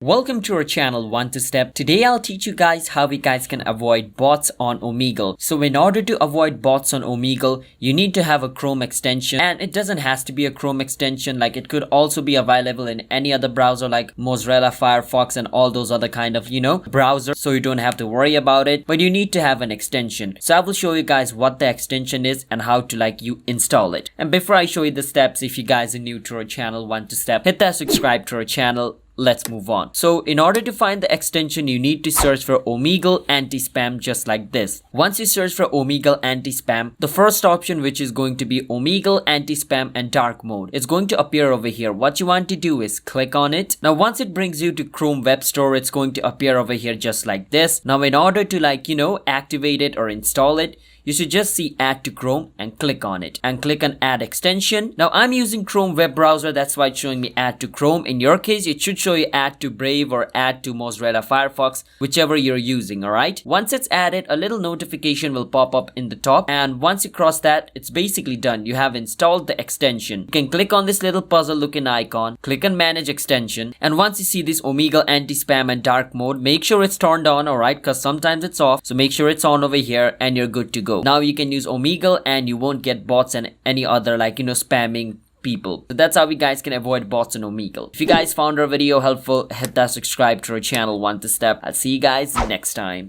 Welcome to our channel 1 to Step. Today I'll teach you guys how you guys can avoid bots on Omegle. So in order to avoid bots on Omegle, you need to have a Chrome extension, and it doesn't have to be a Chrome extension. Like, it could also be available in any other browser like Mozilla, Firefox, and all those other kind of browsers, so you don't have to worry about it, but you need to have an extension. So I will show you guys what the extension is and how to you install it. And before I show you the steps, if you guys are new to our channel 1 to Step, hit that subscribe to our channel. Let's move on. So in order to find the extension, you need to search for Omegle anti-spam, just like this. Once you search for Omegle anti-spam, the first option, which is going to be Omegle anti-spam and dark mode, it's going to appear over here. What you want to do is click on it. Now once it brings you to Chrome Web Store, it's going to appear over here just like this. Now in order to activate it or install it, you should just see add to Chrome and click on it and click on add extension. Now I'm using Chrome web browser, that's why it's showing me add to Chrome. In your case, it should show you add to Brave or add to Mozilla Firefox, whichever you're using. Alright, once it's added, a little notification will pop up in the top, and once you cross that, it's basically done. You have installed the extension. You can click on this little puzzle looking icon, click on manage extension, and once you see this Omegle anti-spam and dark mode, make sure it's turned on, alright, because sometimes it's off, so make sure it's on over here and you're good to go. Now you can use Omegle and you won't get bots and any other spamming people. So that's how you guys can avoid bots on Omegle. If you guys found our video helpful, hit that subscribe to our channel 1 to Step. I'll see you guys next time.